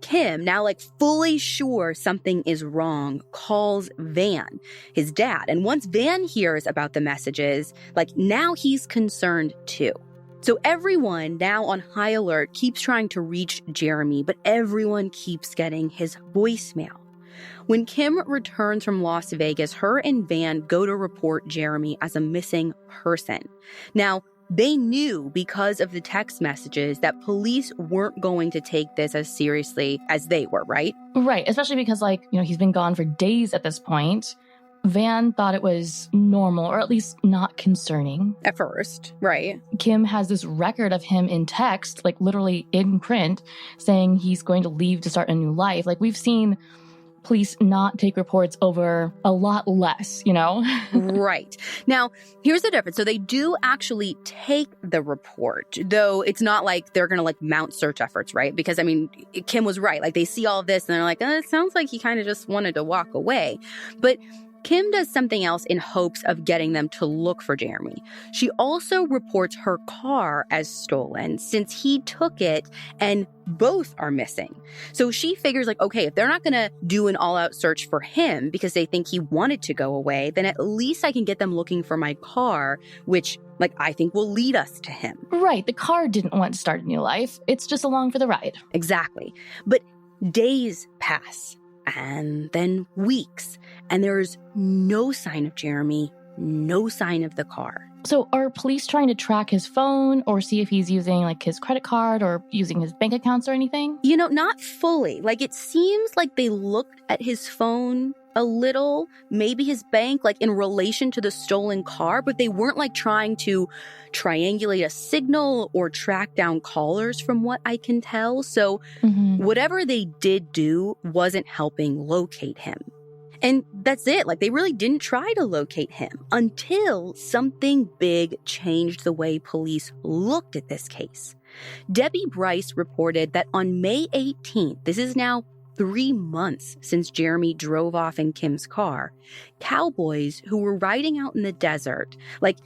Kim, now like fully sure something is wrong, calls Van, his dad. And once Van hears about the messages, like now he's concerned too. So everyone now on high alert keeps trying to reach Jeramy, but everyone keeps getting his voicemail. When Kim returns from Las Vegas, her and Van go to report Jeramy as a missing person. Now, they knew because of the text messages that police weren't going to take this as seriously as they were, right? Right, especially because, he's been gone for days at this point. Van thought it was normal, or at least not concerning. At first, right. Kim has this record of him in text, literally in print, saying he's going to leave to start a new life. We've seen police not take reports over a lot less, Right. Now, here's the difference. So they do actually take the report, though it's not like they're going to mount search efforts, right? Because, Kim was right. They see all this and they're like, it sounds like he kind of just wanted to walk away. But Kim does something else in hopes of getting them to look for Jeramy. She also reports her car as stolen since he took it and both are missing. So she figures okay, if they're not going to do an all-out search for him because they think he wanted to go away, then at least I can get them looking for my car, which I think will lead us to him. Right. The car didn't want to start a new life. It's just along for the ride. Exactly. But days pass. And then weeks, and there's no sign of Jeramy, no sign of the car. So are police trying to track his phone or see if he's using his credit card or using his bank accounts or anything? Not fully. It seems like they looked at his phone a little, maybe his bank, in relation to the stolen car, but they weren't trying to triangulate a signal or track down callers from what I can tell. So whatever they did do wasn't helping locate him. And that's it. They really didn't try to locate him until something big changed the way police looked at this case. Debbie Bryce reported that on May 18th, this is now 3 months since Jeramy drove off in Kim's car, cowboys who were riding out in the desert,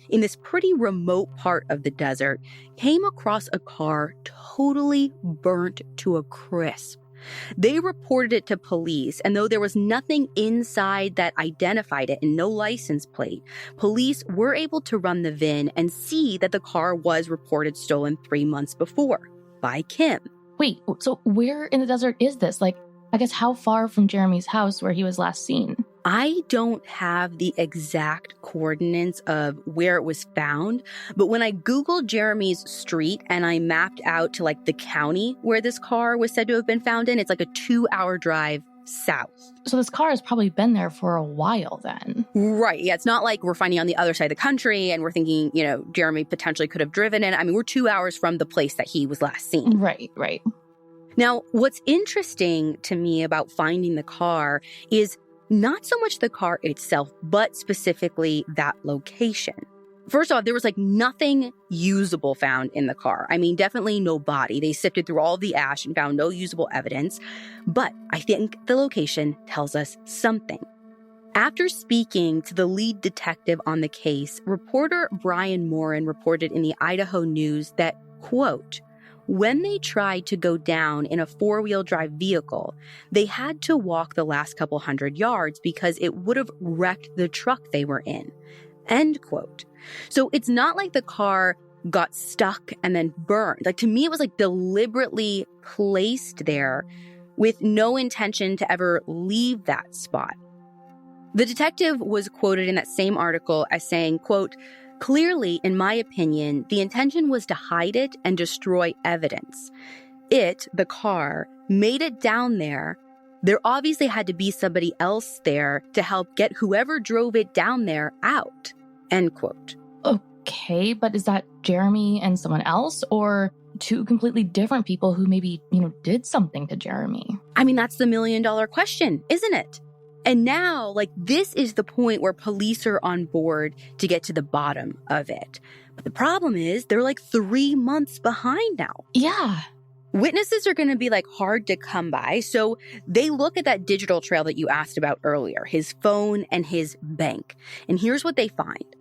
in this pretty remote part of the desert, came across a car totally burnt to a crisp. They reported it to police, and though there was nothing inside that identified it and no license plate, police were able to run the VIN and see that the car was reported stolen 3 months before by Kim. Wait, so where in the desert is this? I guess how far from Jeramy's house where he was last seen? I don't have the exact coordinates of where it was found, but when I Googled Jeramy's street and I mapped out to the county where this car was said to have been found in, it's a 2-hour drive south. So this car has probably been there for a while then. Right. Yeah, it's not we're finding on the other side of the country and we're thinking, Jeramy potentially could have driven in. We're 2 hours from the place that he was last seen. Right. Now, what's interesting to me about finding the car is not so much the car itself, but specifically that location. First off, there was nothing usable found in the car. Definitely no body. They sifted through all of the ash and found no usable evidence. But I think the location tells us something. After speaking to the lead detective on the case, reporter Brian Morin reported in the Idaho News that, quote, when they tried to go down in a 4-wheel drive vehicle, they had to walk the last couple hundred yards because it would have wrecked the truck they were in. End quote. So it's not like the car got stuck and then burned. To me, it was deliberately placed there with no intention to ever leave that spot. The detective was quoted in that same article as saying, quote, clearly, in my opinion, the intention was to hide it and destroy evidence. It, the car, made it down there. There obviously had to be somebody else there to help get whoever drove it down there out. End quote. Okay, but is that Jeramy and someone else, or two completely different people who maybe, did something to Jeramy? That's the $1 million question, isn't it? And now, this is the point where police are on board to get to the bottom of it. But the problem is they're 3 months behind now. Yeah. Witnesses are going to be hard to come by. So they look at that digital trail that you asked about earlier, his phone and his bank. And here's what they find.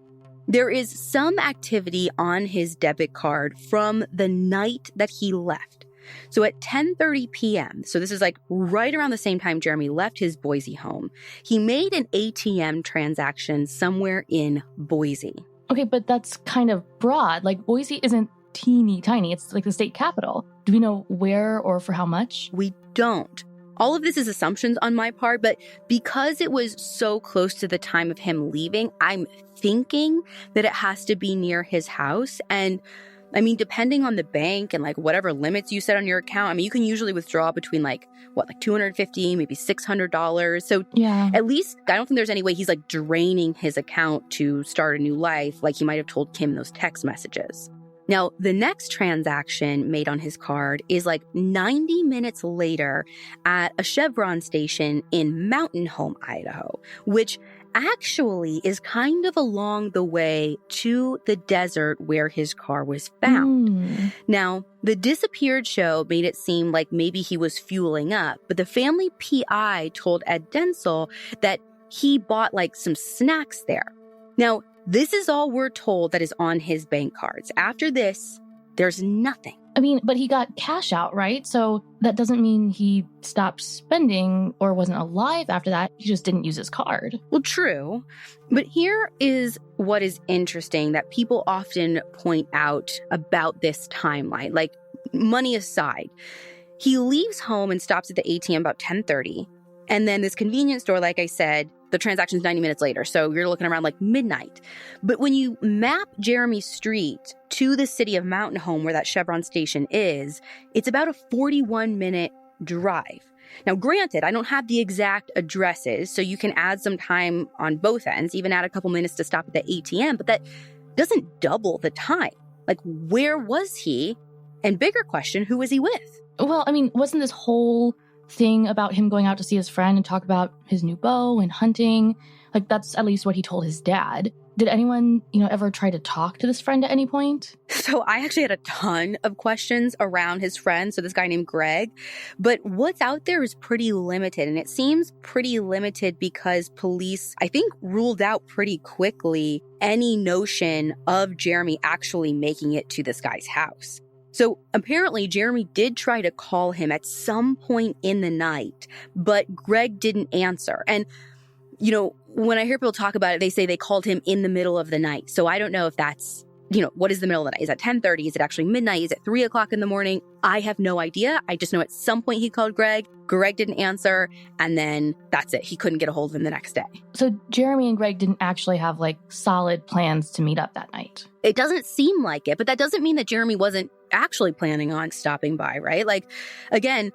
There is some activity on his debit card from the night that he left. So at 10:30 p.m., so this is like right around the same time Jeramy left his Boise home, he made an ATM transaction somewhere in Boise. Okay, but that's kind of broad. Like, Boise isn't teeny tiny. It's like the state capital. Do we know where or for how much? We don't. All of this is assumptions on my part, but because it was so close to the time of him leaving, I'm thinking that it has to be near his house. And I mean, depending on the bank and like whatever limits you set on your account, I mean, you can usually withdraw between like $250, maybe $600. So yeah, at least I don't think there's any way he's like draining his account to start a new life like he might have told Kim those text messages. Now, the next transaction made on his card is like 90 minutes later at a Chevron station in Mountain Home, Idaho, which actually is kind of along the way to the desert where his car was found. Now, the disappeared show made it seem like maybe he was fueling up, but the family PI told Ed Denzel that he bought like some snacks there. Now, this is all we're told that is on his bank cards. After this, there's nothing. I mean, but he got cash out, right? So that doesn't mean he stopped spending or wasn't alive after that. He just didn't use his card. Well, true. But here is what is interesting that people often point out about this timeline. Like, money aside, he leaves home and stops at the ATM about 10:30. And then this convenience store, like I said, the transaction's 90 minutes later. So you're looking around like midnight. But when you map Jeramy Street to the city of Mountain Home, where that Chevron station is, it's about a 41-minute drive. Now, granted, I don't have the exact addresses, so you can add some time on both ends, even add a couple minutes to stop at the ATM, but that doesn't double the time. Like, where was he? And bigger question, who was he with? Well, I mean, wasn't this whole thing about him going out to see his friend and talk about his new bow and hunting? Like, that's at least what he told his dad. Did anyone, ever try to talk to this friend at any point? So I actually had a ton of questions around his friend, so this guy named Greg. But what's out there is pretty limited, and it seems pretty limited because police, I think, ruled out pretty quickly any notion of Jeramy actually making it to this guy's house. So apparently Jeramy did try to call him at some point in the night, but Greg didn't answer. And, when I hear people talk about it, they say they called him in the middle of the night. So I don't know if that's, what is the middle of the night? Is that 10:30? Is it actually midnight? Is it 3 o'clock in the morning? I have no idea. I just know at some point he called Greg. Greg didn't answer. And then that's it. He couldn't get a hold of him the next day. So Jeramy and Greg didn't actually have solid plans to meet up that night. It doesn't seem like it, but that doesn't mean that Jeramy wasn't actually planning on stopping by, right? Again,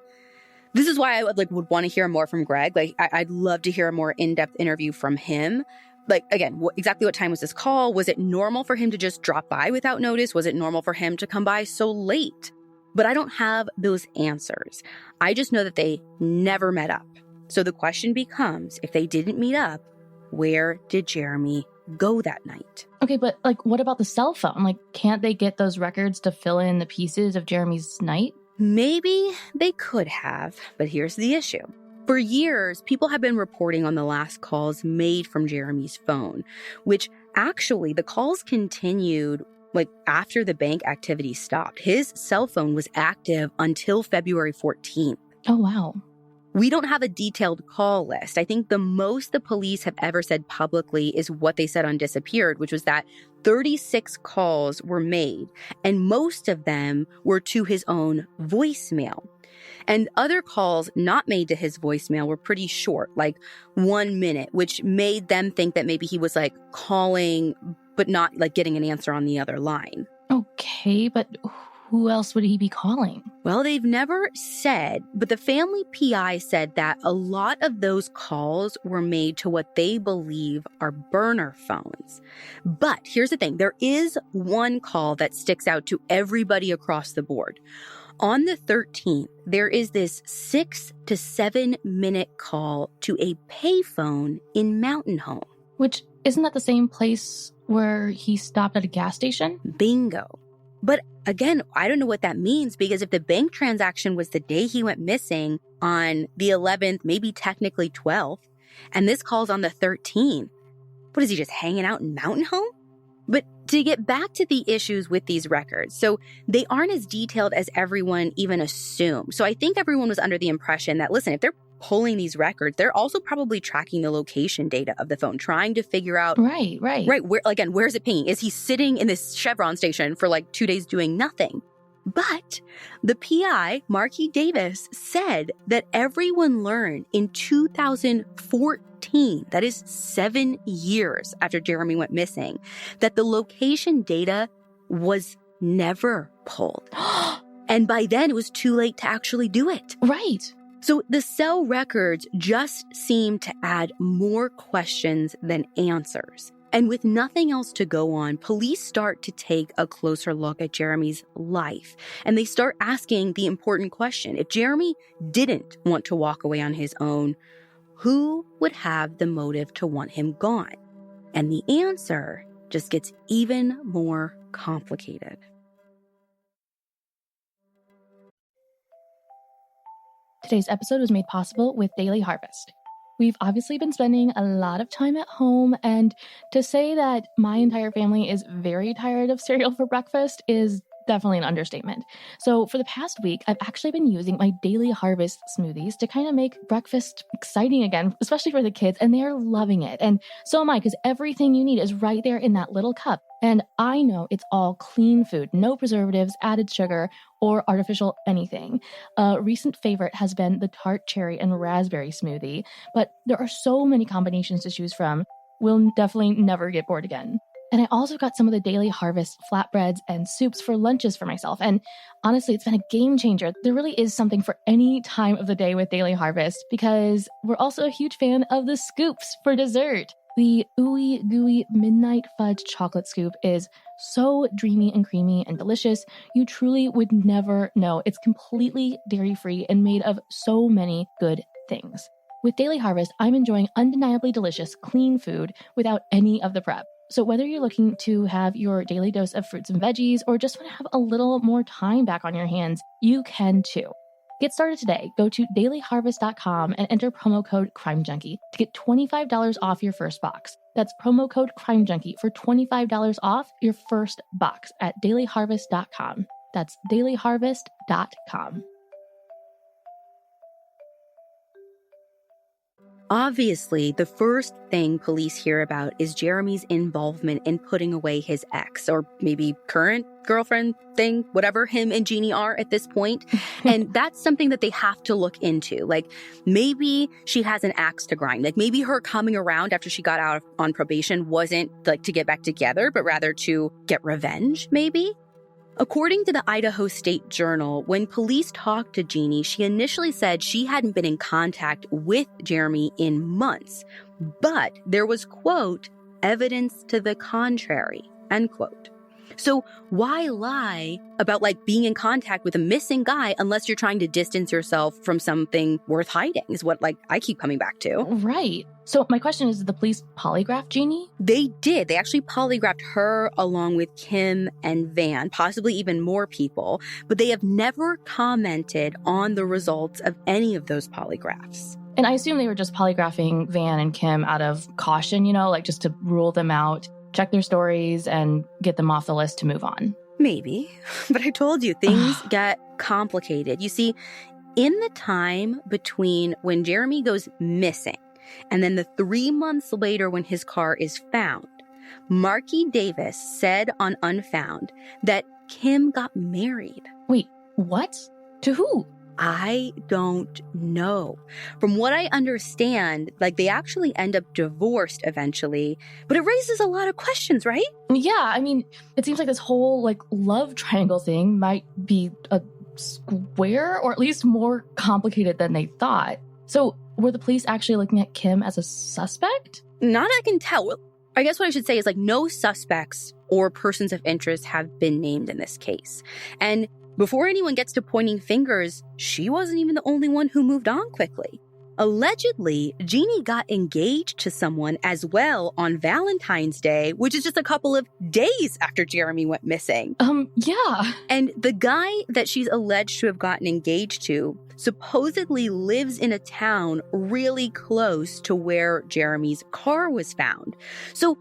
this is why I would want to hear more from Greg. I'd love to hear a more in-depth interview from him. Again, exactly what time was this call? Was it normal for him to just drop by without notice? Was it normal for him to come by so late? But I don't have those answers. I just know that they never met up. So the question becomes, if they didn't meet up, where did Jeramy go that night? Okay, but what about the cell phone? Can't they get those records to fill in the pieces of Jeramy's night? Maybe they could have, but here's the issue. For years, people have been reporting on the last calls made from Jeramy's phone, which actually the calls continued after the bank activity stopped. His cell phone was active until February 14th. Oh, wow. We don't have a detailed call list. I think the most the police have ever said publicly is what they said on Disappeared, which was that 36 calls were made, and most of them were to his own voicemail. And other calls not made to his voicemail were pretty short, 1 minute, which made them think that maybe he was calling, but not getting an answer on the other line. Okay, but who else would he be calling? Well, they've never said, but the family PI said that a lot of those calls were made to what they believe are burner phones. But here's the thing. There is one call that sticks out to everybody across the board. On the 13th, there is this 6 to 7 minute call to a payphone in Mountain Home. Which, isn't that the same place where he stopped at a gas station? Bingo. But again, I don't know what that means, because if the bank transaction was the day he went missing on the 11th, maybe technically 12th, and this call's on the 13th, what is he just hanging out in Mountain Home? But to get back to the issues with these records, so they aren't as detailed as everyone even assumed. So I think everyone was under the impression that, listen, if they're pulling these records, they're also probably tracking the location data of the phone, trying to figure out, Right. where, again, where's it pinging? Is he sitting in this Chevron station for like 2 days doing nothing? But the PI, Marky Davis, said that everyone learned in 2014, that is 7 years after Jeramy went missing, that the location data was never pulled. And by then, it was too late to actually do it. Right. So the cell records just seem to add more questions than answers. And with nothing else to go on, police start to take a closer look at Jeramy's life. And they start asking the important question. If Jeramy didn't want to walk away on his own, who would have the motive to want him gone? And the answer just gets even more complicated. Today's episode was made possible with Daily Harvest. We've obviously been spending a lot of time at home, and to say that my entire family is very tired of cereal for breakfast is definitely an understatement. So for the past week, I've actually been using my Daily Harvest smoothies to kind of make breakfast exciting again, especially for the kids, and they're loving it. And so am I, because everything you need is right there in that little cup. And I know it's all clean food, no preservatives, added sugar, or artificial anything. A recent favorite has been the tart cherry and raspberry smoothie, but there are so many combinations to choose from. We'll definitely never get bored again. And I also got some of the Daily Harvest flatbreads and soups for lunches for myself. And honestly, it's been a game changer. There really is something for any time of the day with Daily Harvest, because we're also a huge fan of the scoops for dessert. The ooey gooey midnight fudge chocolate scoop is so dreamy and creamy and delicious. You truly would never know. It's completely dairy-free and made of so many good things. With Daily Harvest, I'm enjoying undeniably delicious, clean food without any of the prep. So whether you're looking to have your daily dose of fruits and veggies or just want to have a little more time back on your hands, you can too. Get started today. Go to dailyharvest.com and enter promo code CrimeJunkie to get $25 off your first box. That's promo code CrimeJunkie for $25 off your first box at dailyharvest.com. That's dailyharvest.com. Obviously, the first thing police hear about is Jeramy's involvement in putting away his ex, or maybe current girlfriend thing, whatever him and Jeannie are at this point. And that's something that they have to look into. Like, maybe she has an axe to grind. Like, maybe her coming around after she got out on probation wasn't like to get back together, but rather to get revenge, maybe. According to the Idaho State Journal, when police talked to Jeannie, she initially said she hadn't been in contact with Jeramy in months, but there was, quote, evidence to the contrary, end quote. So why lie about like being in contact with a missing guy unless you're trying to distance yourself from something worth hiding is what like I keep coming back to. Right. So my question is, did the police polygraph Jeannie? They did. They actually polygraphed her along with Kim and Van, possibly even more people, but they have never commented on the results of any of those polygraphs. And I assume they were just polygraphing Van and Kim out of caution, like just to rule them out, check their stories, and get them off the list to move on. Maybe. But I told you, things get complicated. You see, in the time between when Jeramy goes missing and then the 3 months later when his car is found, Marky Davis said on Unfound that Kim got married. Wait, what? To who? I don't know. From what I understand, like they actually end up divorced eventually, but it raises a lot of questions, right? Yeah, I mean, it seems like this whole like love triangle thing might be a square, or at least more complicated than they thought. So were the police actually looking at Kim as a suspect? Not I can tell. I guess what I should say is like no suspects or persons of interest have been named in this case. And before anyone gets to pointing fingers, she wasn't even the only one who moved on quickly. Allegedly, Jeannie got engaged to someone as well on Valentine's Day, which is just a couple of days after Jeramy went missing. Yeah. And the guy that she's alleged to have gotten engaged to supposedly lives in a town really close to where Jeramy's car was found. So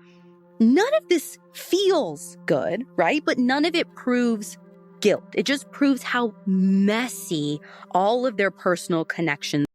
None of this feels good, right? But none of it proves guilt. It just proves how messy all of their personal connections